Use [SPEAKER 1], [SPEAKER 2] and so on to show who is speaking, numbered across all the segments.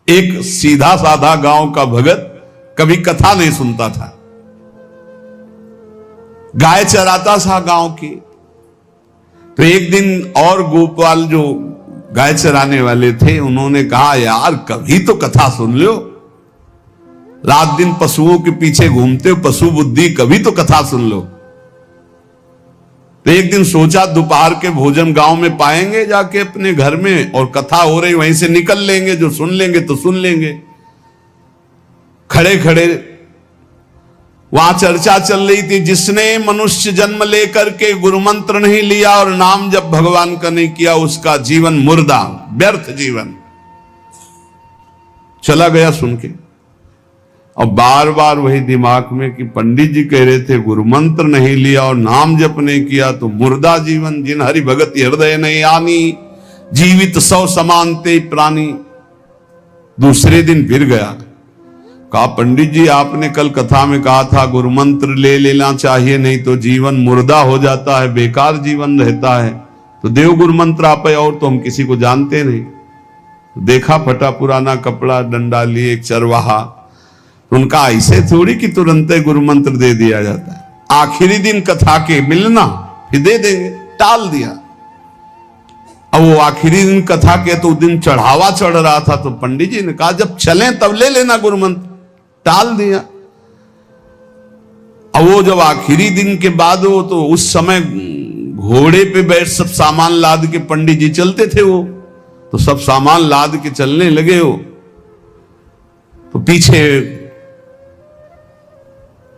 [SPEAKER 1] एक सीधा साधा गांव का भगत कभी कथा नहीं सुनता था, गाय चराता था गांव की। तो एक दिन और गोपाल जो गाय चराने वाले थे उन्होंने कहा, यार कभी तो कथा सुन लो, रात दिन पशुओं के पीछे घूमते हो, पशु बुद्धि, कभी तो कथा सुन लो। तो एक दिन सोचा दोपहर के भोजन गांव में पाएंगे जाके अपने घर में, और कथा हो रही वहीं से निकल लेंगे, जो सुन लेंगे तो सुन लेंगे। खड़े खड़े वहां चर्चा चल रही थी, जिसने मनुष्य जन्म लेकर के गुरु मंत्र नहीं लिया और नाम जब भगवान का नहीं किया, उसका जीवन मुर्दा, व्यर्थ जीवन। चला गया सुन के, और बार बार वही दिमाग में कि पंडित जी कह रहे थे गुरु मंत्र नहीं लिया और नाम जप नहीं किया तो मुर्दा जीवन। जिन हरि भगत हृदय नहीं आनी, जीवित सौ समानते प्राणी। दूसरे दिन फिर गया, कहा पंडित जी आपने कल कथा में कहा था गुरु मंत्र ले लेना चाहिए, नहीं तो जीवन मुर्दा हो जाता है, बेकार जीवन रहता है। तो देव गुरु मंत्र आप, और तो हम किसी को जानते नहीं। देखा फटा पुराना कपड़ा, डंडा लिए एक चरवाहा। उनका ऐसे थोड़ी कि तुरंत गुरु मंत्र दे दिया जाता है, आखिरी दिन कथा के मिलना फिर दे देंगे, टाल दिया। अब वो आखिरी दिन कथा के तो दिन चढ़ावा चढ़ रहा था, तो पंडित जी ने कहा जब चलें तब ले लेना गुरु मंत्र, टाल दिया। अब वो जब आखिरी दिन के बाद वो, तो उस समय घोड़े पे बैठ सब सामान लाद के पंडित जी चलते थे, वो तो सब सामान लाद के चलने लगे हो। तो पीछे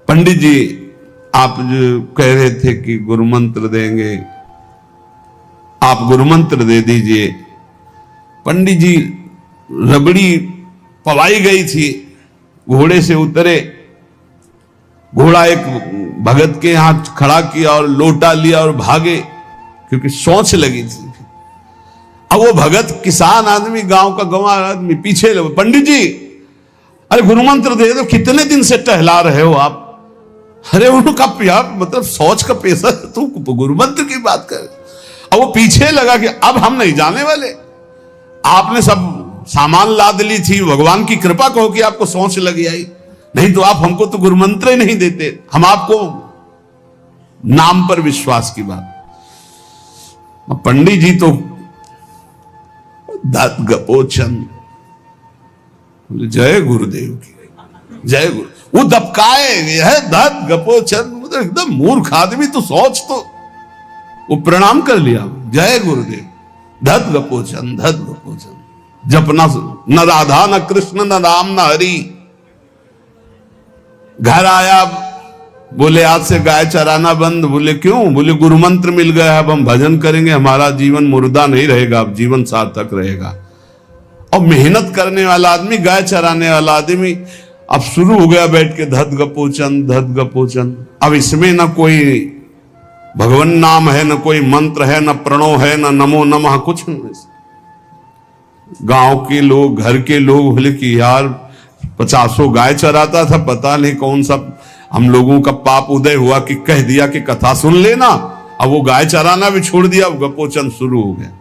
[SPEAKER 1] पंडित जी आप जो कह रहे थे कि गुरु मंत्र देंगे, आप गुरु मंत्र दे दीजिए। पंडित जी रबड़ी पवाई गई थी, घोड़े से उतरे, घोड़ा एक भगत के यहां खड़ा किया और लोटा लिया और भागे, क्योंकि सोच लगी थी। अब वो भगत किसान आदमी, गांव का गंवार आदमी पीछे लगे, पंडित जी अरे गुरु मंत्र दे दो, कितने दिन से टहला रहे हो आप। अरे उनका यार मतलब सोच का पैसा, तू गुरु मंत्र की बात कर। अब वो पीछे लगा कि अब हम नहीं जाने वाले, आपने सब सामान लाद ली थी, भगवान की कृपा कहो कि आपको सोच लगी आई, नहीं तो आप हमको तो गुरु मंत्र ही नहीं देते, हम आपको नाम पर विश्वास की बात। पंडित जी तो दात गपोचन, जय गुरुदेव की जय गुरु, वो दबकाए है दात गपोचन, मतलब एकदम मूर्ख आदमी, तो सोच तो। वो प्रणाम कर लिया, जय गुरुदेव, धत गपोचन धत गपोचन। जपना न राधा न कृष्ण न राम न हरि। घर आया, बोले आज से गाय चराना बंद। बोले क्यों? बोले गुरु मंत्र मिल गया, अब हम भजन करेंगे, हमारा जीवन मुर्दा नहीं रहेगा, अब जीवन सार्थक रहेगा। और मेहनत करने वाला आदमी, गाय चराने वाला आदमी, अब शुरू हो गया बैठ के धत गपोचन धत गपोचन। अब इसमें न कोई भगवान नाम है, न कोई मंत्र है, न प्रणव है, न नमो नमः, कुछ नहीं। गांव के लोग, घर के लोग बोले कि यार 50 गाय चराता था, पता नहीं कौन सा हम लोगों का पाप उदय हुआ कि कह दिया कि कथा सुन लेना। अब वो गाय चराना भी छोड़ दिया, अब गपोचन शुरू हो गया।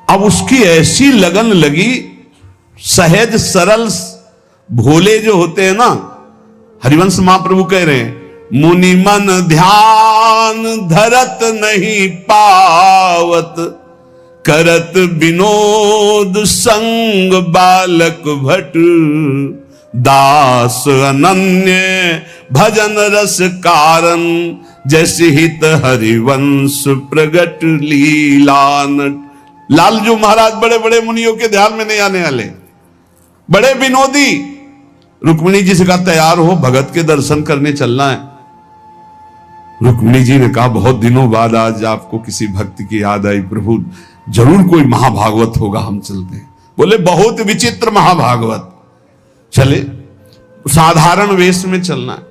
[SPEAKER 1] अब उसकी ऐसी लगन लगी, सहज सरल भोले जो होते हैं ना, हरिवंश महाप्रभु कह रहे हैं, मुनि मन ध्यान धरत नहीं पावत, करत विनोद संग बालक भट, दास अनन्य भजन रस कारण, जैसे हित हरिवंश प्रगट लीलानट। लालजू महाराज बड़े बड़े मुनियों के ध्यान में नहीं आने वाले, बड़े विनोदी। रुक्मिणी जी से कहा तैयार हो, भगत के दर्शन करने चलना है। रुक्मिणी जी ने कहा बहुत दिनों बाद आज आपको किसी भक्त की याद आई, प्रभु जरूर कोई महाभागवत होगा, हम चलते हैं। बोले बहुत विचित्र महाभागवत। चले, साधारण वेश में चलना है।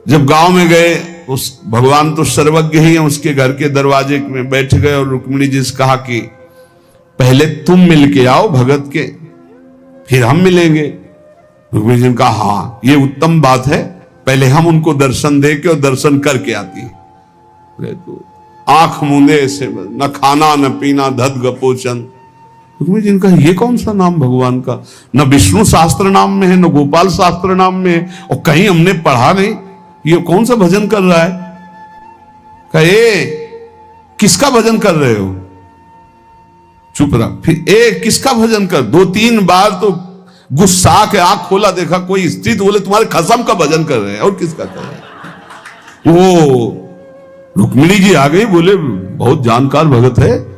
[SPEAKER 1] जब गांव में गए, उस भगवान तो सर्वज्ञ ही है, उसके घर के दरवाजे में बैठ गए और रुक्मिणी जी से कहा कि पहले तुम मिल के आओ भगत के, फिर हम मिलेंगे। रुक्मिणी जी ने कहा हाँ ये उत्तम बात है, पहले हम उनको दर्शन दे के और दर्शन करके आती है। तो आंख मूंदे ऐसे, न खाना न पीना, धत गपोचन। रुक्मिणी जी ने कहा ये कौन सा नाम भगवान का, न विष्णु शास्त्र नाम में है, न गोपाल शास्त्र नाम में है, और कहीं हमने पढ़ा नहीं, ये कौन सा भजन कर रहा है। कहे किसका भजन कर रहे हो, चुप रहा। फिर किसका भजन कर, 2-3 बार तो गुस्सा के आंख खोला, देखा कोई स्त्री, तो बोले तुम्हारे खसम का भजन कर रहे हैं, और किसका कर रहे हैं। वो रुक्मिणी जी आ गई, बोले बहुत जानकार भगत है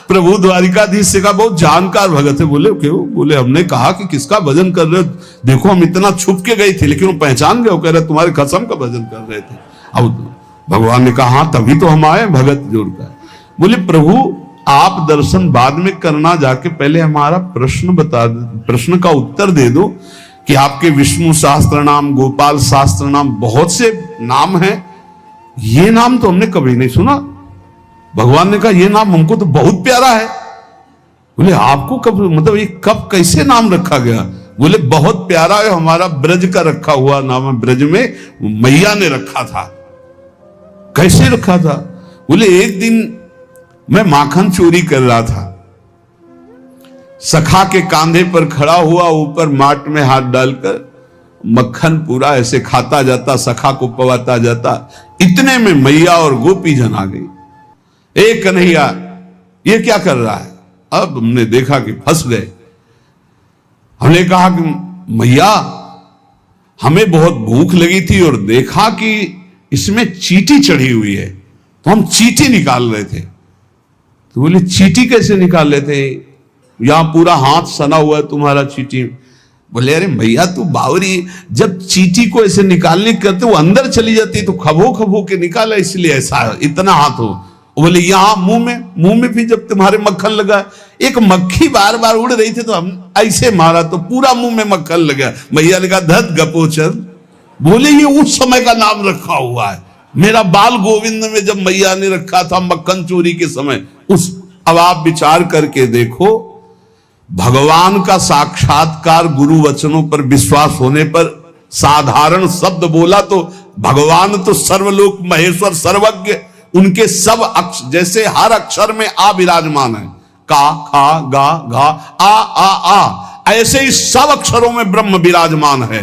[SPEAKER 1] प्रभु द्वारिकाधीश से कहा बहुत जानकार भगत है। बोले क्यों, बोले हमने कहा कि किसका भजन कर रहे हो, देखो हम इतना छुप के गए थे, लेकिन वो पहचान गए, वो कह रहे तुम्हारे खसम का भजन कर रहे थे। अब भगवान ने कहा हाँ तभी तो हम आए भगत जोड़कर। बोले प्रभु आप दर्शन बाद में करना, जाके पहले हमारा प्रश्न बता दो, प्रश्न का उत्तर दे दो कि आपके विष्णु शास्त्र नाम, गोपाल शास्त्र नाम, बहुत से नाम हैं, ये नाम तो हमने कभी नहीं सुना। भगवान ने कहा ये नाम हमको तो बहुत प्यारा है। बोले आपको कब, मतलब ये कब कैसे नाम रखा गया। बोले बहुत प्यारा है, हमारा ब्रज का रखा हुआ नाम है, ब्रज में मैया ने रखा था। कैसे रखा था। बोले एक दिन मैं माखन चोरी कर रहा था, सखा के कांधे पर खड़ा हुआ, ऊपर माट में हाथ डालकर मक्खन पूरा ऐसे खाता जाता, सखा को पवाता जाता। इतने में मैया और गोपी जन आ गई। एक कन्हैया ये क्या कर रहा है। अब हमने देखा कि फंस गए। हमने कहा कि मैया हमें बहुत भूख लगी थी और देखा कि इसमें चींटी चढ़ी हुई है, तो हम चींटी निकाल रहे थे। तो बोले चींटी कैसे निकाल रहे थे, यहां पूरा हाथ सना हुआ है तुम्हारा चींटी। बोले अरे भैया तू बावरी, जब चींटी को ऐसे निकालने करते वो अंदर चली जाती तो खबो खबो के निकाला, इसलिए ऐसा इतना हाथ हो। बोले यहां मुंह में भी जब तुम्हारे मक्खन लगा, एक मक्खी बार बार उड़ रही थी तो हम ऐसे मारा तो पूरा मुंह में मक्खन लगा। मैया ने कहा धत गपोचन। बोले ये उस समय का नाम रखा हुआ है, मेरा बाल गोविंद में जब मैया ने रखा था मक्खन चोरी के समय उस। अब आप विचार करके देखो, भगवान का साक्षात्कार गुरु वचनों पर विश्वास होने पर साधारण शब्द बोला तो भगवान तो सर्वलोक महेश्वर सर्वज्ञ, उनके सब अक्षर, जैसे हर अक्षर में आ विराजमान है, का खा गा घा आ, ऐसे ही सब अक्षरों में ब्रह्म विराजमान है।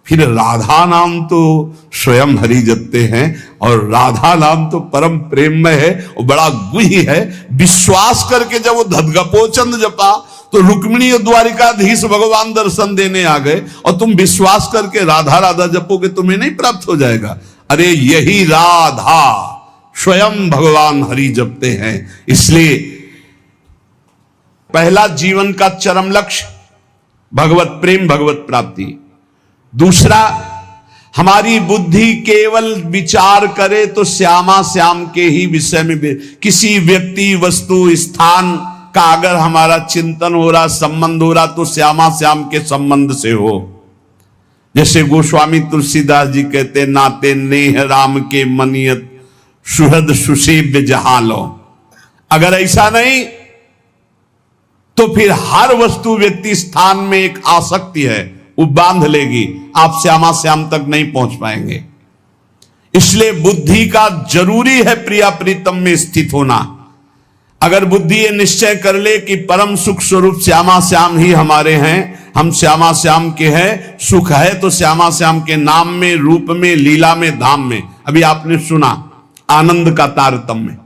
[SPEAKER 1] फिर राधा नाम तो स्वयं हरि जपते हैं, और राधा नाम तो परम प्रेम में है और बड़ा गुही है। विश्वास करके जब वो धदगपोचंद जपा तो रुक्मिणी और द्वारिकाधीश भगवान दर्शन देने आ गए, और तुम विश्वास करके राधा राधा जपोगे तुम्हें नहीं प्राप्त हो जाएगा। अरे यही राधा स्वयं भगवान हरि जपते हैं। इसलिए पहला जीवन का चरम लक्ष्य भगवत प्रेम, भगवत प्राप्ति। दूसरा, हमारी बुद्धि केवल विचार करे तो श्यामा श्याम के ही विषय में, किसी व्यक्ति वस्तु स्थान का अगर हमारा चिंतन हो रहा, संबंध हो रहा, तो श्यामा श्याम के संबंध से हो। जैसे गोस्वामी तुलसीदास जी कहते, नाते नेह राम के मनियत सुहृद सुसेव्य जहां लो। अगर ऐसा नहीं तो फिर हर वस्तु व्यक्ति स्थान में एक आसक्ति है, वो बांध लेगी, आप श्यामा श्याम तक नहीं पहुंच पाएंगे। इसलिए बुद्धि का जरूरी है प्रिया प्रीतम में स्थित होना। अगर बुद्धि ये निश्चय कर ले कि परम सुख स्वरूप श्यामा श्याम ही हमारे हैं, हम श्यामा श्याम के हैं, सुख है तो श्यामा श्याम के नाम में, रूप में, लीला में, धाम में। अभी आपने सुना आनंद का तारतम्य।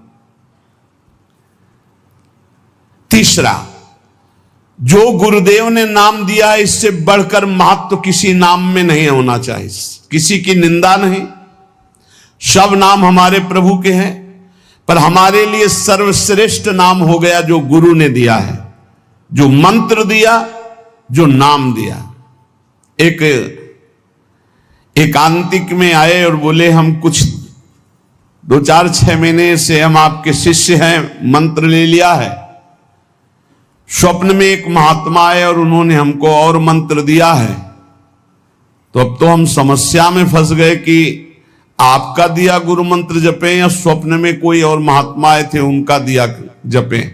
[SPEAKER 1] तीसरा, जो गुरुदेव ने नाम दिया है इससे बढ़कर महत्व तो किसी नाम में नहीं होना चाहिए, किसी की निंदा नहीं। सब नाम हमारे प्रभु के हैं, पर हमारे लिए सर्वश्रेष्ठ नाम हो गया जो गुरु ने दिया है, जो मंत्र दिया, जो नाम दिया। एक एकांतिक में आए और बोले हम कुछ 2-4-6 महीने से हम आपके शिष्य हैं, मंत्र ले लिया है। स्वप्न में एक महात्मा आए और उन्होंने हमको और मंत्र दिया है। तो अब तो हम समस्या में फंस गए कि आपका दिया गुरु मंत्र जपें या स्वप्न में कोई और महात्मा आए थे उनका दिया जपें,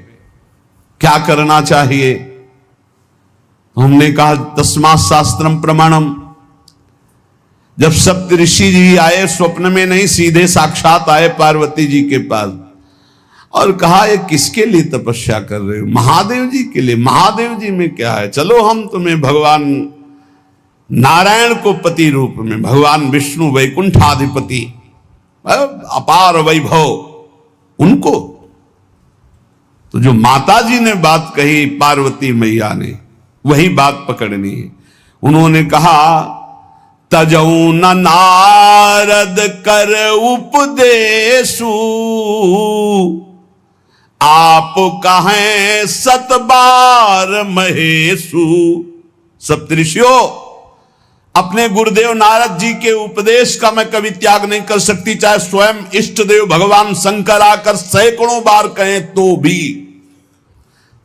[SPEAKER 1] क्या करना चाहिए। हमने कहा तस्मात् शास्त्रम प्रमाणम। जब सप्त ऋषि जी आए, स्वप्न में नहीं, सीधे साक्षात आए पार्वती जी के पास, और कहा ये किसके लिए तपस्या कर रहे हो? महादेव जी के लिए। महादेव जी में क्या है, चलो हम तुम्हें भगवान नारायण को पति रूप में, भगवान विष्णु वैकुंठाधिपति अपार वैभव, उनको। तो जो माता जी ने बात कही पार्वती मैया ने, वही बात पकड़नी है। उन्होंने कहा तजऊ न नारद कर उपदेशु, आप कहें सतबार महेशु। सप्तऋषियों, अपने गुरुदेव नारद जी के उपदेश का मैं कभी त्याग नहीं कर सकती, चाहे स्वयं इष्ट देव भगवान शंकर आकर सैकड़ों बार कहें तो भी।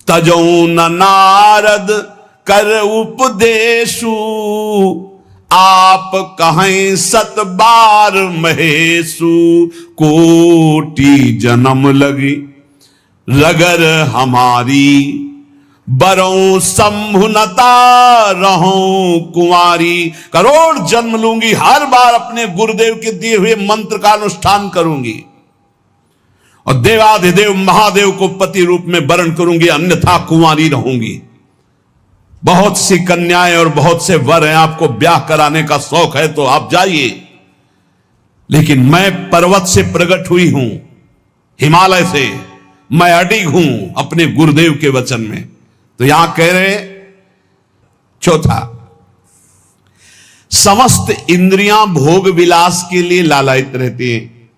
[SPEAKER 1] तजऊ न नारद कर उपदेशु, आप कहें सत बार महेशु। कोटि जन्म लगी रगर हमारी, बरों संभुनता रहूं कुंवारी। करोड़ जन्म लूंगी, हर बार अपने गुरुदेव के दिए हुए मंत्र का अनुष्ठान करूंगी और देवाधिदेव महादेव को पति रूप में वरण करूंगी, अन्यथा कुंवारी रहूंगी। बहुत सी कन्याएं और बहुत से वर हैं, आपको ब्याह कराने का शौक है तो आप जाइए, लेकिन मैं पर्वत से प्रकट हुई हूं, हिमालय से मैं अडिग हूं अपने गुरुदेव के वचन में। तो यहां कह रहे चौथा, समस्त इंद्रियां भोग विलास के लिए लालायित रहती हैं,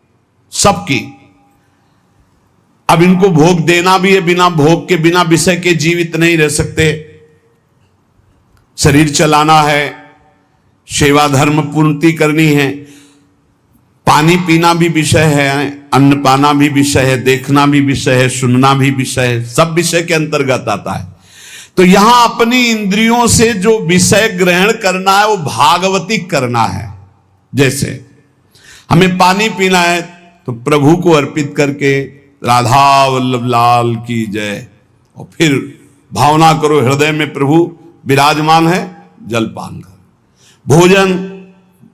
[SPEAKER 1] सबकी। अब इनको भोग देना भी है, बिना भोग के, बिना विषय के जीवित नहीं रह सकते। शरीर चलाना है, सेवा धर्म पूर्ति करनी है, पानी पीना भी विषय है, अन्न पाना भी विषय है, देखना भी विषय है, सुनना भी विषय है, सब विषय के अंतर्गत आता है। तो यहां अपनी इंद्रियों से जो विषय ग्रहण करना है वो भागवतिक करना है। जैसे हमें पानी पीना है तो प्रभु को अर्पित करके राधा वल्लभ लाल की जय, और फिर भावना करो हृदय में प्रभु विराजमान है, जलपान कर। भोजन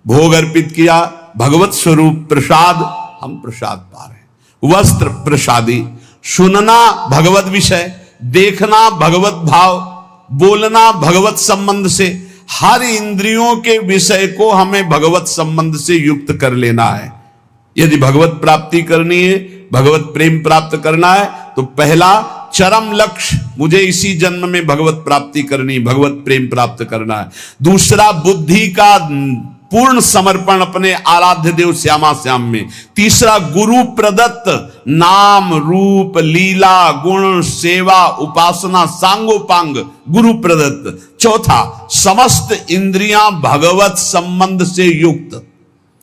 [SPEAKER 1] भोग अर्पित किया, भगवत स्वरूप प्रसाद, हम प्रसाद पा रहे हैं। वस्त्र प्रसादी, सुनना भगवत विषय, देखना भगवत भाव, बोलना भगवत संबंध से। हर इंद्रियों के विषय को हमें भगवत संबंध से युक्त कर लेना है। यदि भगवत प्राप्ति करनी है, भगवत प्रेम प्राप्त करना है, तो पहला चरम लक्ष्य मुझे इसी जन्म में भगवत प्राप्ति करनी, भगवत प्रेम प्राप्त करना है। दूसरा बुद्धि का पूर्ण समर्पण अपने आराध्य देव श्यामा श्याम में। तीसरा गुरु प्रदत्त नाम रूप लीला गुण सेवा उपासना सांगोपांग गुरु प्रदत्त। चौथा, समस्त इंद्रियां भगवत संबंध से युक्त।